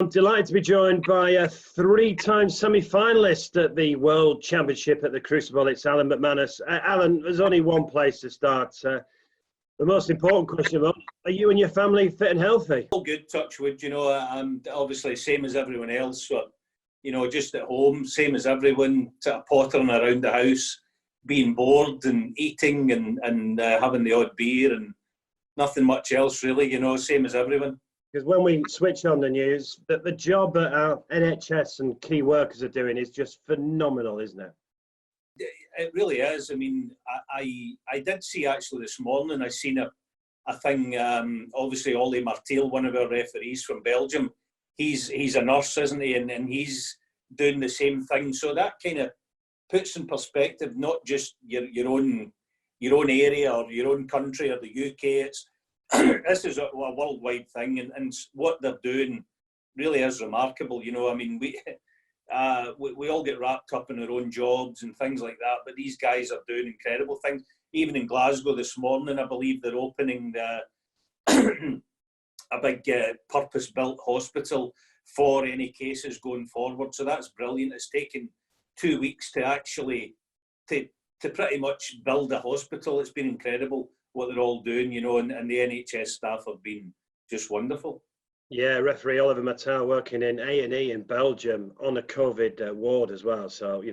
I'm delighted to be joined by a three-time semi-finalist at the World Championship at the Crucible. It's Alan McManus. Alan, there's only one place to start. The most important question of all, are you and your family fit and healthy? All good, touch wood, obviously same as everyone else. So, just at home, same as everyone, sort of pottering around the house, being bored and eating and having the odd beer and nothing much else really, same as everyone. Because when we switch on the news, the job that our NHS and key workers are doing is just phenomenal, isn't it? It really is. I mean, I did see actually this morning, I seen a thing, obviously Ollie Martial, one of our referees from Belgium, he's a nurse, isn't he? And he's doing the same thing. So that kind of puts in perspective not just your own area or your own country or the UK. This is a worldwide thing, and what they're doing really is remarkable. I mean, we all get wrapped up in our own jobs and things like that, but these guys are doing incredible things. Even in Glasgow this morning, I believe they're opening a big purpose-built hospital for any cases going forward. So that's brilliant. It's taken 2 weeks to actually to pretty much build a hospital. It's been incredible what they're all doing, and the NHS staff have been just wonderful. Yeah, referee Oliver Mattel working in A&E in Belgium on a COVID ward as well. So,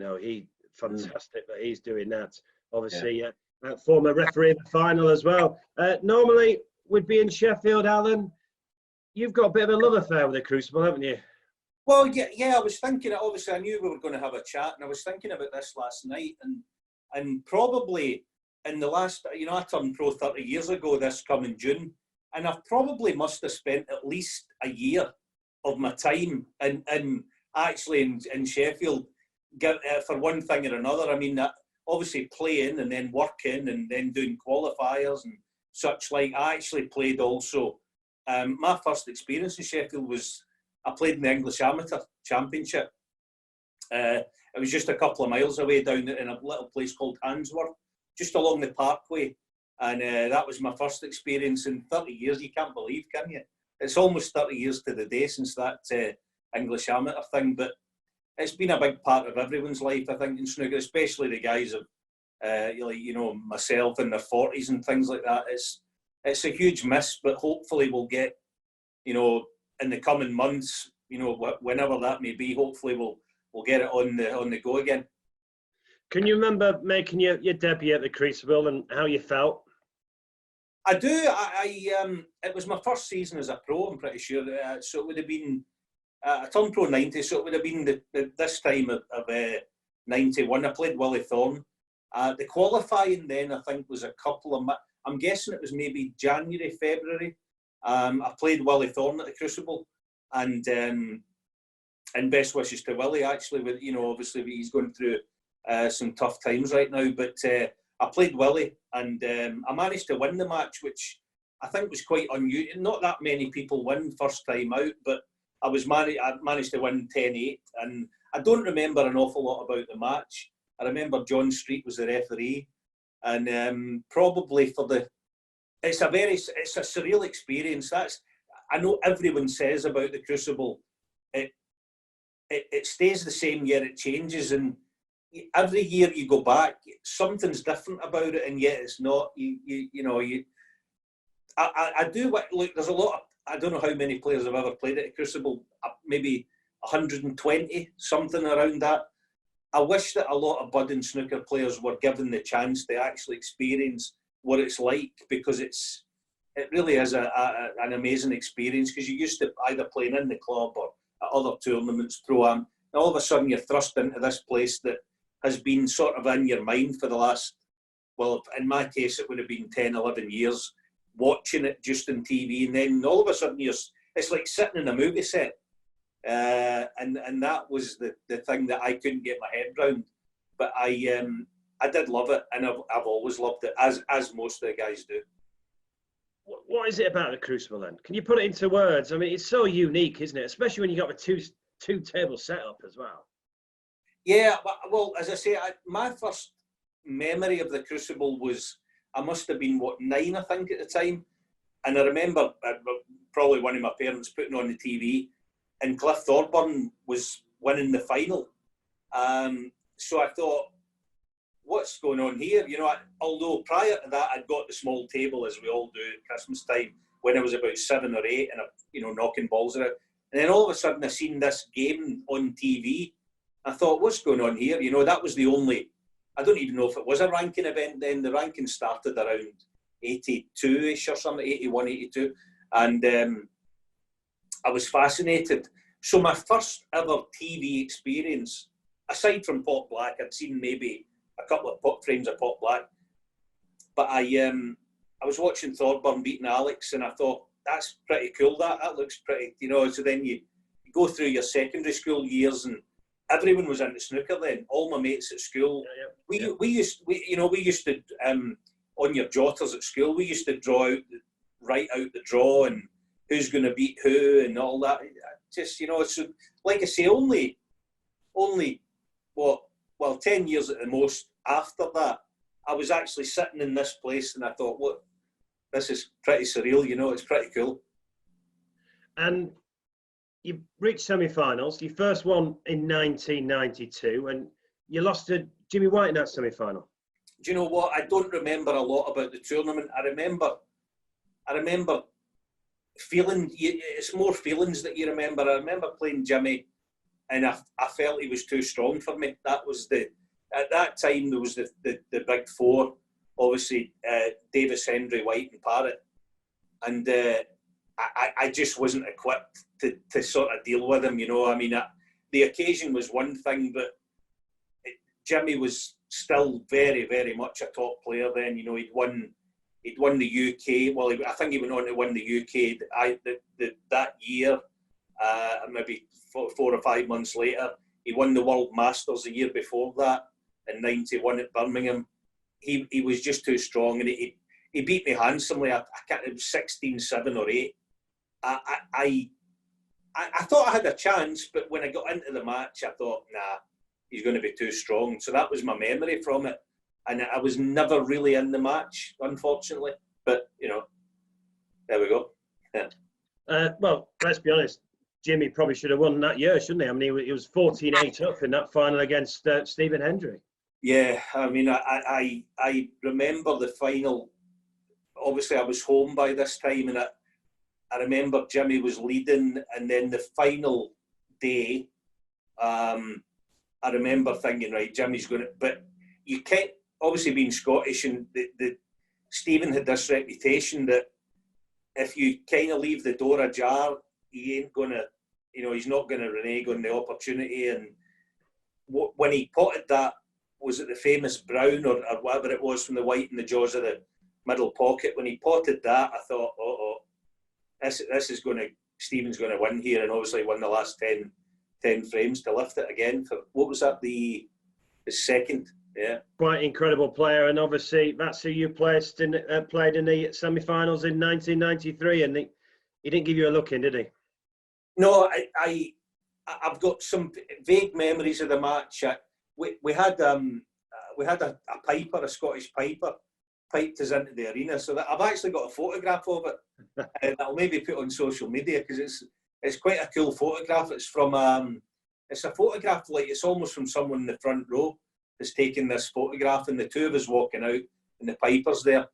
fantastic that he's doing that. Obviously, former referee in the final as well. Normally, we'd be in Sheffield, Alan. You've got a bit of a love affair with the Crucible, haven't you? Well, yeah, I was thinking, obviously, I knew we were going to have a chat, and I was thinking about this last night, and probably in the last, I turned pro 30 years ago this coming June, and I probably must have spent at least a year of my time actually in Sheffield, for one thing or another. I mean, obviously playing and then working and then doing qualifiers and such like. I actually played also. My first experience in Sheffield was I played in the English Amateur Championship. It was just a couple of miles away down in a little place called Handsworth, just along the parkway. And that was my first experience in 30 years. You can't believe, can you? It's almost 30 years to the day since that English Amateur thing. But it's been a big part of everyone's life, I think, in snooker, especially the guys of, myself in their 40s and things like that. It's a huge miss, but hopefully we'll get, in the coming months, whenever that may be, hopefully we'll get it on the go again. Can you remember making your debut at the Crucible and how you felt? I do. It was my first season as a pro, I'm pretty sure. So it would have been, I turned pro 90, so it would have been this time of 91. I played Willie Thorne. The qualifying then, I think, was a couple of, I'm guessing it was maybe January, February. I played Willie Thorne at the Crucible, and best wishes to Willie, actually, with, obviously he's going through some tough times right now, but I played Willie, and I managed to win the match, which I think was quite unusual. Not that many people win first time out, but I managed to win 10-8, and I don't remember an awful lot about the match. I remember John Street was the referee, and probably it's a surreal experience. I know everyone says about the Crucible, it stays the same, yet it changes, and every year you go back, something's different about it, and yet it's not. I do look. There's a lot of, I don't know how many players have ever played at a Crucible. Maybe 120, something around that. I wish that a lot of budding snooker players were given the chance to actually experience what it's like, because it really is an amazing experience, because you used to either playing in the club or at other tournaments, pro-am, and all of a sudden you're thrust into this place that has been sort of in your mind for the last, well, in my case, it would have been 10, 11 years, watching it just on TV, and then all of a sudden it's like sitting in a movie set. And that was the thing that I couldn't get my head around. But I did love it, and I've always loved it, as most of the guys do. What is it about the Crucible then? Can you put it into words? I mean, it's so unique, isn't it? Especially when you got a two table setup as well. Yeah, well, as I say, my first memory of the Crucible was, I must have been, 9, I think, at the time. And I remember probably one of my parents putting on the TV, and Cliff Thorburn was winning the final. So I thought, what's going on here? You know, although prior to that, I'd got the small table, as we all do at Christmas time, when I was about 7 or 8, and you know, knocking balls around. And then all of a sudden, I seen this game on TV. I thought, what's going on here? You know, that was the only. I don't even know if it was a ranking event then. The ranking started around 82-ish or something, 81, 82. And I was fascinated. So my first ever TV experience, aside from Pot Black, I'd seen maybe a couple of frames of Pot Black. But I was watching Thorburn beating Alex, and I thought, that's pretty cool. That looks pretty, you know. So then you go through your secondary school years, and everyone was into snooker then. All my mates at school. We used to on your jotters at school, we used to write out the draw and who's going to beat who and all that. Just, you know, it's like I say, only 10 years at the most after that, I was actually sitting in this place, and I thought, what, this is pretty surreal, you know, it's pretty cool. And you reached semi-finals. You first won in 1992, and you lost to Jimmy White in that semi-final. Do you know what? I don't remember a lot about the tournament. I remember feeling, it's more feelings that you remember. I remember playing Jimmy, and I felt he was too strong for me. That was at that time, there was the big four, obviously, Davis, Hendry, White and Parrott. And I just wasn't equipped to sort of deal with him, you know. I mean, the occasion was one thing, but Jimmy was still very, very much a top player then. You know, he'd won the UK. Well, I think he went on to win the UK that year, maybe 4 or 5 months later. He won the World Masters the year before that in 91 at Birmingham. He was just too strong, and he beat me handsomely. I can't. It was 16-7 or 8. I thought I had a chance, but when I got into the match, I thought, nah, he's going to be too strong. So that was my memory from it. And I was never really in the match, unfortunately. But, you know, there we go. Yeah. Well, let's be honest. Jimmy probably should have won that year, shouldn't he? I mean, he was 14-8 up in that final against Stephen Hendry. Yeah, I mean, I remember the final. Obviously, I was home by this time, and I remember Jimmy was leading, and then the final day, I remember thinking, right, Jimmy's going to... But you can't... Obviously, being Scottish, and Stephen had this reputation that if you kind of leave the door ajar, he ain't going to... You know, he's not going to renege on the opportunity. And when he potted that, was it the famous brown or whatever it was from the White in the jaws of the middle pocket? When he potted that, I thought, this is going to... Stephen's going to win here, and obviously won the last 10 frames to lift it again. For what was that, the second? Yeah. Quite incredible player, and obviously that's who you played in the semi-finals in 1993, and he didn't give you a look in, did he? No, I've got some vague memories of the match. We had a piper, a Scottish piper, piped us into the arena, so that I've actually got a photograph of it, and I'll maybe put it on social media because it's quite a cool photograph. It's from it's a photograph, like it's almost from someone in the front row is taking this photograph, and the two of us walking out, and the piper's there.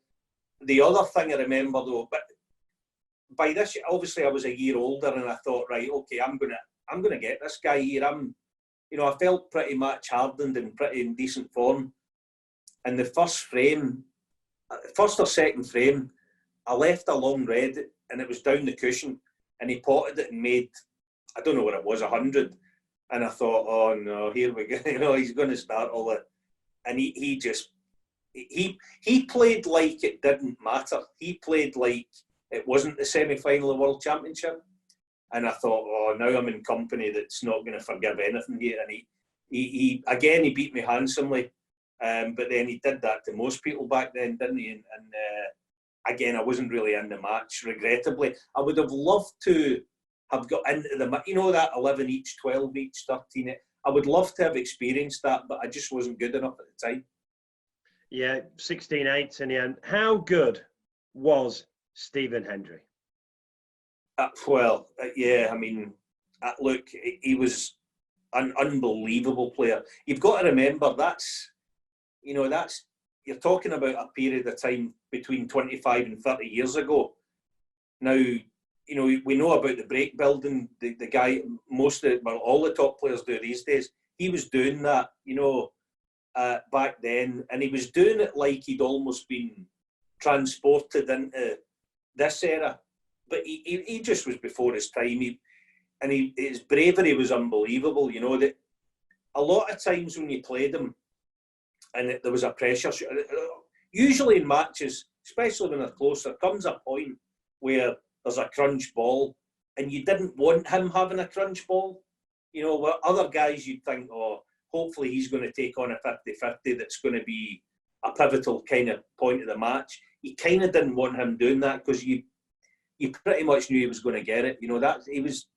The other thing I remember though, but by this, obviously I was a year older, and I thought, right, okay, I'm gonna get this guy here. I felt pretty match hardened and pretty in decent form. And the first or second frame, I left a long red, and it was down the cushion, and he potted it and made, I don't know what it was, 100. And I thought, oh no, here we go. You know, he's going to start all that. And he played like it didn't matter. He played like it wasn't the semi-final of the World Championship. And I thought, oh, now I'm in company that's not going to forgive anything here. And he beat me handsomely. But then he did that to most people back then, didn't he? And again, I wasn't really in the match, regrettably. I would have loved to have got into the match, you know, that 11 each, 12 each, 13. I would love to have experienced that, but I just wasn't good enough at the time. Yeah, 16-8 in the end. How good was Stephen Hendry? Yeah, I mean, look, he was an unbelievable player. You've got to remember you're talking about a period of time between 25 and 30 years ago. Now, we know about the break building. The guy, all the top players do these days. He was doing that, back then, and he was doing it like he'd almost been transported into this era. But he just was before his time. His bravery was unbelievable. That a lot of times when you played him, and there was a pressure, usually in matches, especially when they're close, there comes a point where there's a crunch ball, and you didn't want him having a crunch ball. Where other guys you'd think, hopefully he's going to take on a 50-50 that's going to be a pivotal kind of point of the match. You kind of didn't want him doing that because you pretty much knew he was going to get it. That he was,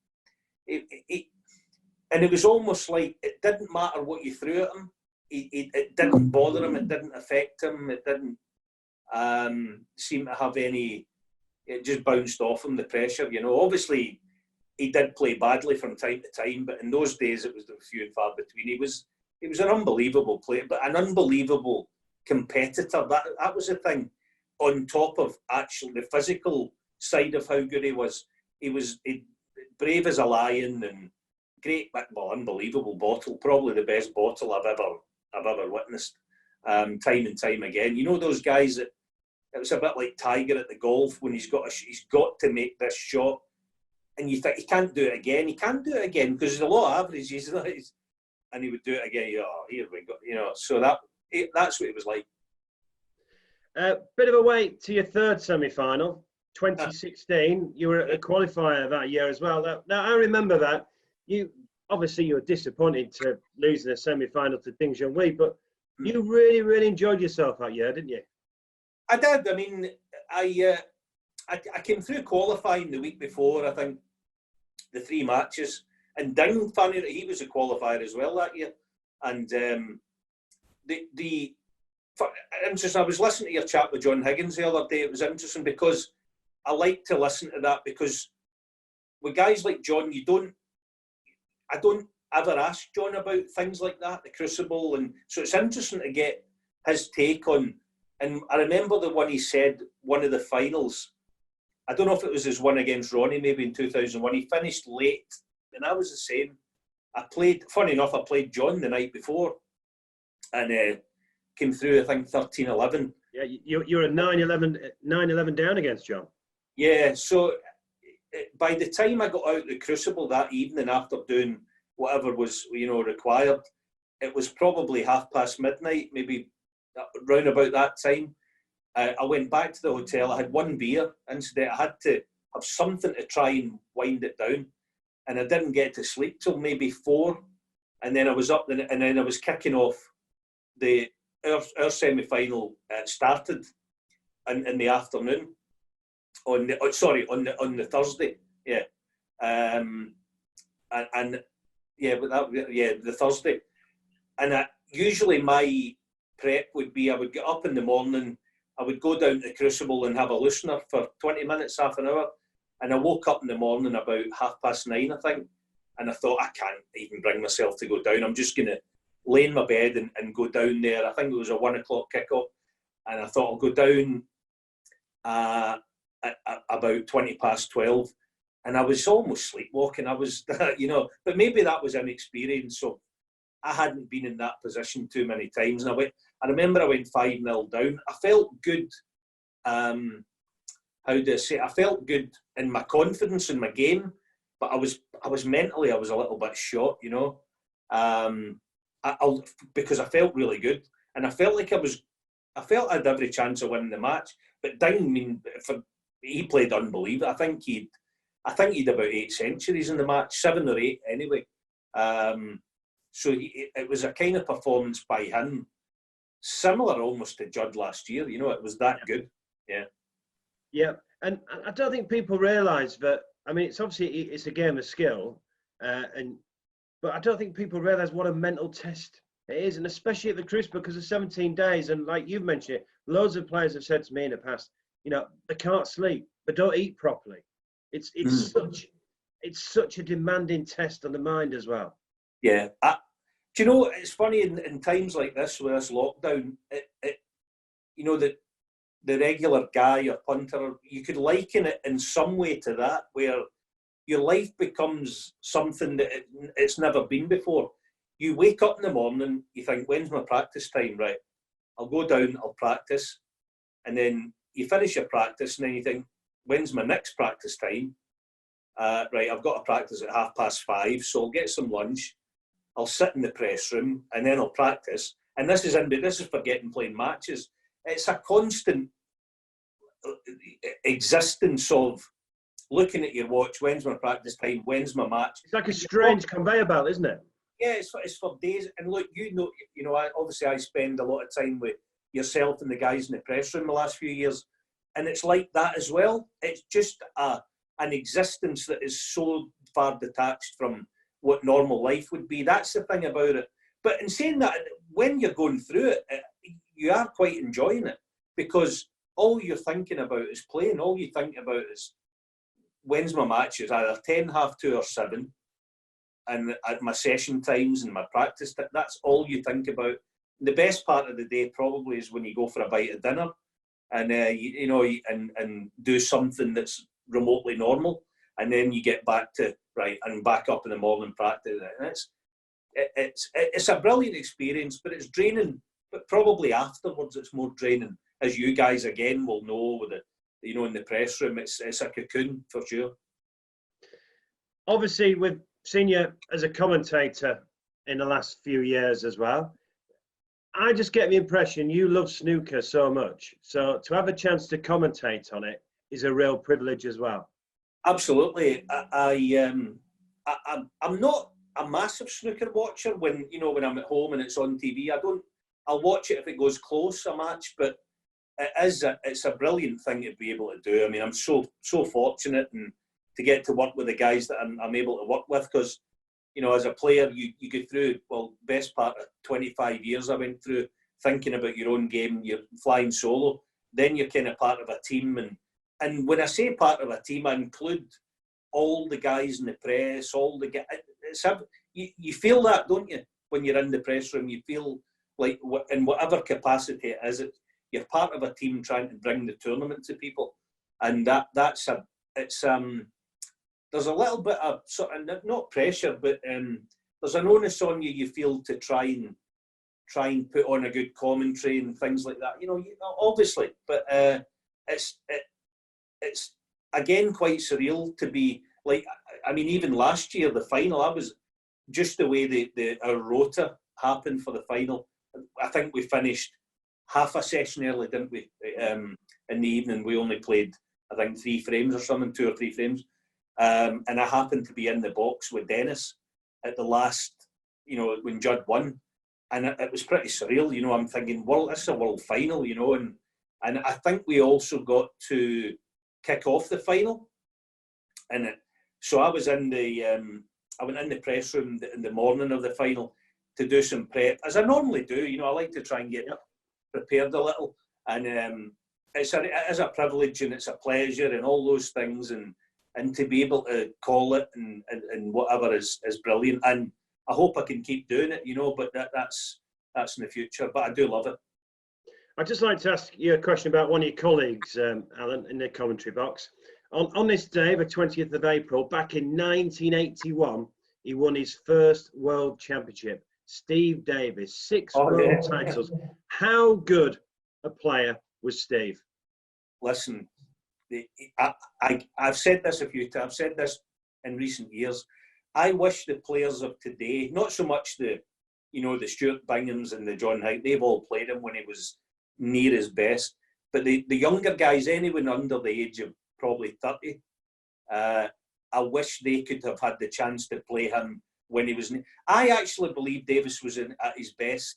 and it was almost like it didn't matter what you threw at him. It didn't bother him. It didn't affect him. It didn't seem to have any. It just bounced off him, the pressure. Obviously he did play badly from time to time, but in those days it was few and far between. He was an unbelievable player, but an unbelievable competitor. That was the thing. On top of actually the physical side of how good he was brave as a lion and great, unbelievable bottle. Probably the best bottle I've ever witnessed. Time and time again. Those guys that it was a bit like Tiger at the golf when he's got to make this shot, and you think he can't do it again. He can't do it again because there's a lot of averages, and he would do it again. Here we go. So that's what it was like. Bit of a wait to your third semi-final, 2016. You were a qualifier that year as well. Now I remember that. You were disappointed to lose the semi-final to Ding Junhui, but you really, really enjoyed yourself that year, didn't you? I did. I mean, I came through qualifying the week before, I think, the 3 matches. And Ding, funny, he was a qualifier as well that year. And interesting, I was listening to your chat with John Higgins the other day. It was interesting because I like to listen to that because with guys like John, I don't ever ask John about things like that, the Crucible. And so it's interesting to get his take on. And I remember the one he said, one of the finals, I don't know if it was his one against Ronnie, maybe in 2001. He finished late, and I was the same. Funny enough, I played John the night before, and came through, I think, 13-11. Yeah, you were 9-11 down against John. Yeah, so by the time I got out the Crucible that evening after doing whatever was, required, it was probably midnight, maybe round about that time. I went back to the hotel. I had 1 beer. Instead, I had to have something to try and wind it down. And I didn't get to sleep till maybe 4. And then I was up, and then I was kicking off our semi-final. Started in the afternoon on the Thursday. Yeah, the Thursday. And usually my prep would be I would get up in the morning. I would go down to the Crucible and have a loosener for 20 minutes, half an hour. And I woke up in the morning about 9:30, I think. And I thought, I can't even bring myself to go down. I'm just going to lay in my bed and go down there. I think it was a 1 o'clock kickoff. And I thought I'll go down at about 12:20. And I was almost sleepwalking. I was, but maybe that was inexperience. So I hadn't been in that position too many times. And I remember I went 5-0 down. I felt good. I felt good in my confidence in my game, but I was mentally, I was a little bit shot, because I felt really good. And I felt like I had every chance of winning the match. But Ding, he played unbelievable. I think he'd about 8 centuries in the match, 7 or 8 anyway. So it was a kind of performance by him, similar almost to Judd last year. It was that good. Yeah. Yeah, and I don't think people realise that. I mean, it's obviously it's a game of skill, but I don't think people realise what a mental test it is, and especially at the Crucible because of 17 days. And like you've mentioned it, loads of players have said to me in the past, they can't sleep, they don't eat properly. It's such it's such a demanding test on the mind as well. Yeah. Do you know, it's funny in times like this, with this lockdown, you know, that the regular guy or punter, you could liken it in some way to that, where your life becomes something that it's never been before. You wake up in the morning, you think, when's my practice time? Right, I'll go down, I'll practice. And then you finish your practice, and then you think, when's my next practice time? Right, I've got to practice at 5:30, so I'll get some lunch. I'll sit in the press room, and then I'll practice. And this is forgetting playing matches. It's a constant existence of looking at your watch. When's my practice time? When's my match? It's like a strange conveyor belt, isn't it? Yeah, it's for days. And look, you know, obviously I spend a lot of time with yourself and the guys in the press room the last few years, and it's like that as well. It's just an existence that is so far detached from what normal life would be. That's the thing about it. But in saying that, when you're going through it, you are quite enjoying it, because all you're thinking about is playing. All you think about is, when's my matches, either 10, 2:30 or 7, and at my session times and my practice, that's all you think about. The best part of the day probably is when you go for a bite of dinner and and do something that's remotely normal, and then you get back to and back up in the morning practice. And it's a brilliant experience, but it's draining. But probably afterwards, it's more draining, as you guys again will know with in the press room. It's a cocoon for sure. Obviously, we've seen you as a commentator in the last few years as well. I just get the impression you love snooker so much. So to have a chance to commentate on it is a real privilege as well. Absolutely. I'm not a massive snooker watcher when I'm at home and it's on TV. I'll watch it if it goes close, a match, but it's a brilliant thing to be able to do. I mean, I'm so fortunate and to get to work with the guys that I'm able to work with, because as a player, you go through, best part of 25 years I went through thinking about your own game. You're flying solo, then you're kind of part of a team, and when I say part of a team, I include all the guys in the press, all the guys. You feel that, don't you? When you're in the press room, you feel like, in whatever capacity it is, you're part of a team trying to bring the tournament to people, and there's a little bit of sort of, not pressure, but there's an onus on you. You feel to try and put on a good commentary and things like that. Obviously, but it's again quite surreal to be like. I mean, even last year, the final, I was just the way our rota happened for the final. I think we finished half a session early, didn't we? In the evening, we only played, I think, 3 frames or something, 2 or 3 frames. And I happened to be in the box with Dennis at the last, when Judd won. And it was pretty surreal, I'm thinking, this is a world final, and I think we also got to kick off the final. And so I was I went in the press room in the morning of the final to do some prep, as I normally do. I like to try and get prepared a little. And it is a privilege and it's a pleasure and all those things. And to be able to call it and whatever is brilliant. And I hope I can keep doing it, but that's in the future. But I do love it. I'd just like to ask you a question about one of your colleagues, Alan, in the commentary box. On this day, the 20th of April, back in 1981, he won his first World Championship. Steve Davis, 6 world titles. How good a player was Steve? Listen, I've said this a few times. I've said this in recent years. I wish the players of today, not so much the Stuart Binghams and the John Hyde, they've all played him when he was near his best. But the younger guys, anyone under the age of probably 30, I wish they could have had the chance to play him when he was. I actually believe Davis was at his best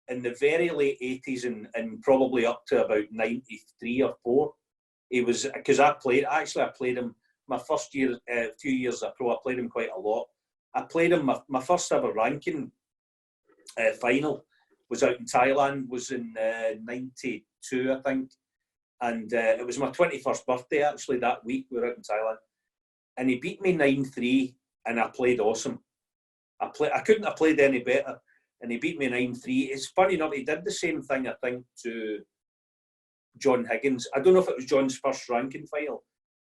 in the very late 80s and probably up to about 93 or 4. He was, because I played him my first year, few years as a pro. I played him quite a lot. I played him, my first ever ranking final was out in Thailand, was in 92, I think. And it was my 21st birthday, actually, that week. We were out in Thailand. and he beat me 9-3, and I played awesome. I couldn't have played any better, and he beat me 9-3. It's funny enough, he did the same thing, I think, to John Higgins. I don't know if it was John's first ranking final.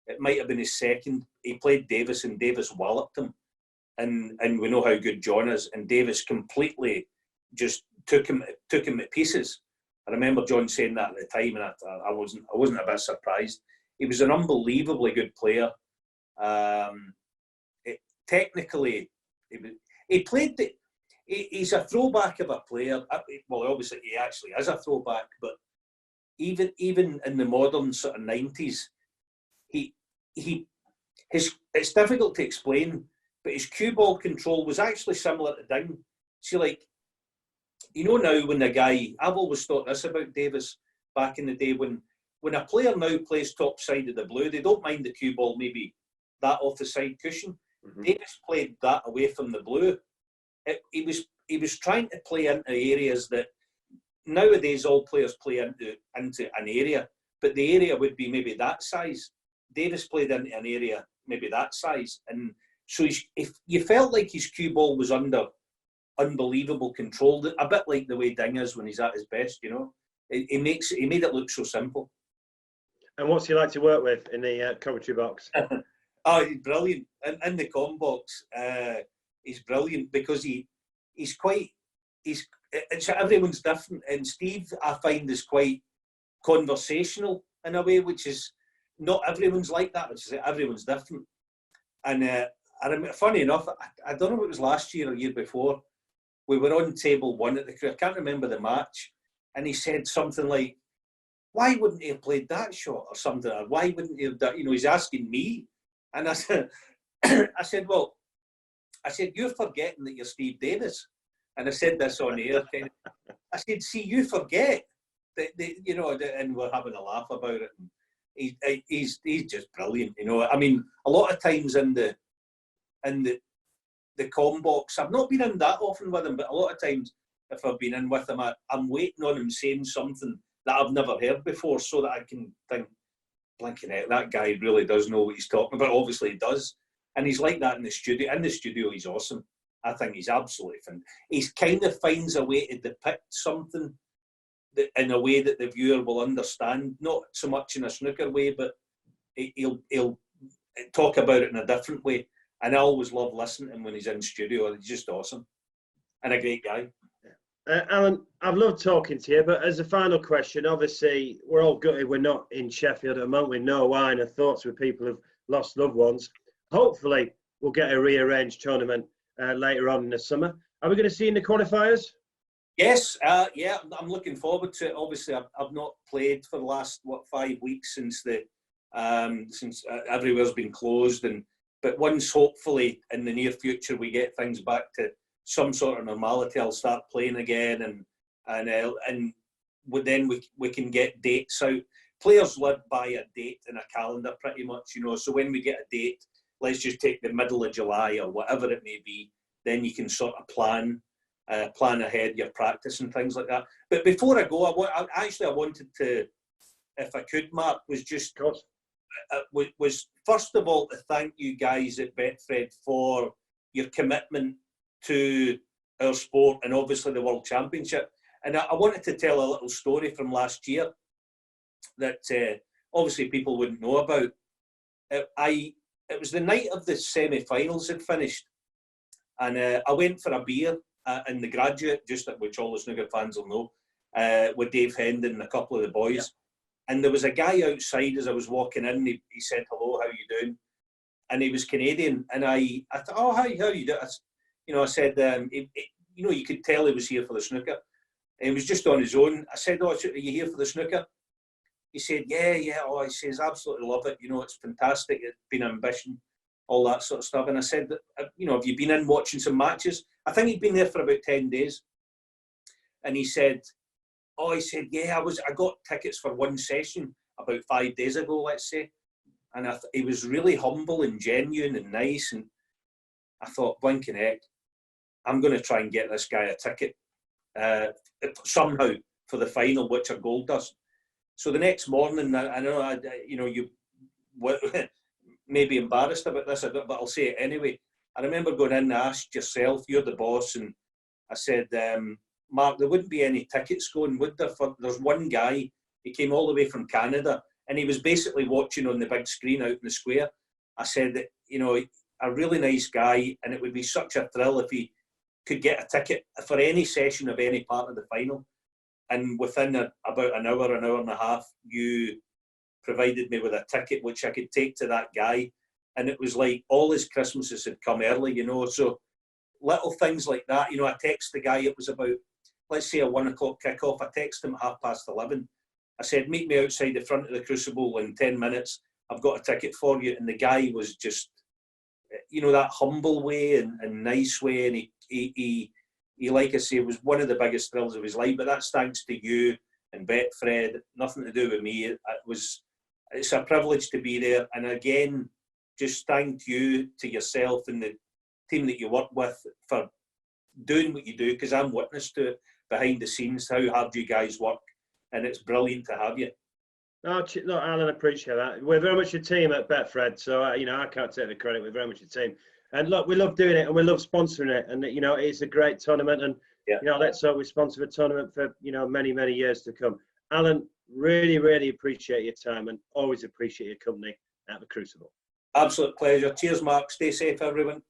It might have been his second. He played Davis, and Davis walloped him. And we know how good John is, and Davis completely just took him to pieces. I remember John saying that at the time, and I wasn't a bit surprised. He was an unbelievably good player. Technically, he played. He's a throwback of a player. Well, obviously he actually is a throwback, but even in the modern sort of 90s, it's difficult to explain, but his cue ball control was actually similar to Ding. See, like, you know, now when the guy, I've always thought this about Davis back in the day, when a player now plays top side of the blue, they don't mind the cue ball maybe that off the side cushion. Mm-hmm. Davis played that away from the blue. He was trying to play into areas that nowadays all players play into an area, but the area would be maybe that size. Davis played into an area maybe that size, and so if you felt like his cue ball was under unbelievable control, a bit like the way Ding is when he's at his best, you know. He made it look so simple. And what's he like to work with in the commentary box? Oh, he's brilliant. In the com box, he's brilliant because everyone's different. And Steve, I find, is quite conversational in a way, which is not everyone's like that, which is everyone's different. And I remember, funny enough, I don't know if it was last year or year before, we were on table one at the crew. I can't remember the match. And he said something like, why wouldn't he have played that shot or something? Or why wouldn't he have done, you know, he's asking me. And I said, you're forgetting that you're Steve Davis. And I said this on air. I said, see, you forget that, you know, and we're having a laugh about it. And he's just brilliant, you know. I mean, a lot of times in the com box, I've not been in that often with him, but a lot of times if I've been in with him, I'm waiting on him saying something that I've never heard before, so that I can think, blinking out, that guy really does know what he's talking about. Obviously he does. And he's like that in the studio. In the studio, he's awesome. I think he's absolutely fun. He kind of finds a way to depict something that, in a way that the viewer will understand, not so much in a snooker way, but he'll talk about it in a different way. And I always love listening to him when he's in studio. He's just awesome. And a great guy. Alan, I've loved talking to you, but as a final question, obviously, we're all gutted we're not in Sheffield at the moment with no wine and thoughts with people who've lost loved ones. Hopefully, we'll get a rearranged tournament later on in the summer. Are we going to see you in the qualifiers? Yes, yeah, I'm looking forward to it. Obviously, I've not played for the last, 5 weeks since everywhere's been closed. But once, hopefully, in the near future, we get things back to some sort of normality, I'll start playing again, and then we can get dates out. Players live by a date in a calendar, pretty much, you know. So when we get a date, let's just take the middle of July or whatever it may be, then you can sort of plan ahead your practice and things like that. But before I go, I wanted to, if I could, Mark, was just was first of all to thank you guys at Betfred for your commitment to our sport and obviously the World Championship. And I wanted to tell a little story from last year that obviously people wouldn't know about. It was the night of the semi-finals had finished, and I went for a beer in the Graduate, just which all the snooker fans will know, with Dave Hendon and a couple of the boys. Yeah. And there was a guy outside as I was walking in. He said, "Hello, how you doing?" And he was Canadian. And I thought, "Oh, how you doing?" I said, you could tell he was here for the snooker. And he was just on his own. I said, "Oh, are you here for the snooker?" He said, yeah. Oh, he says, "Absolutely love it. You know, it's fantastic. It's been ambition, all that sort of stuff." And I said, have you been in watching some matches? I think he'd been there for about 10 days. And he said, yeah, I got tickets for one session about 5 days ago, let's say. And he was really humble and genuine and nice. And I thought, blinking heck, I'm going to try and get this guy a ticket somehow for the final, which are gold dust. So the next morning, I know, maybe embarrassed about this, but I'll say it anyway. I remember going in and asked yourself, you're the boss, and I said, Mark, there wouldn't be any tickets going, would there? There's one guy, he came all the way from Canada, and he was basically watching on the big screen out in the square. I said that, you know, a really nice guy, and it would be such a thrill if he could get a ticket for any session of any part of the final. And within about an hour and a half, you provided me with a ticket which I could take to that guy. And it was like all his Christmases had come early, you know. So little things like that, you know, I text the guy, it was about, let's say, a 1 o'clock kickoff. I texted him at 11:30. I said, meet me outside the front of the Crucible in 10 minutes. I've got a ticket for you. And the guy was just, you know, that humble way and nice way. And he, like I say, was one of the biggest thrills of his life. But that's thanks to you and Betfred, nothing to do with me. It's a privilege to be there. And again, just thank you to yourself and the team that you work with for doing what you do, because I'm witness to it behind the scenes, how hard you guys work. And it's brilliant to have you. No, Alan, I appreciate that. We're very much a team at Betfred, so you know, I can't take the credit. We're very much a team, and look, we love doing it, and we love sponsoring it, and you know, it's a great tournament, and you know, let's hope we sponsor a tournament for, you know, many years to come. Alan, really appreciate your time, and always appreciate your company at the Crucible. Absolute pleasure. Cheers, Mark. Stay safe, everyone.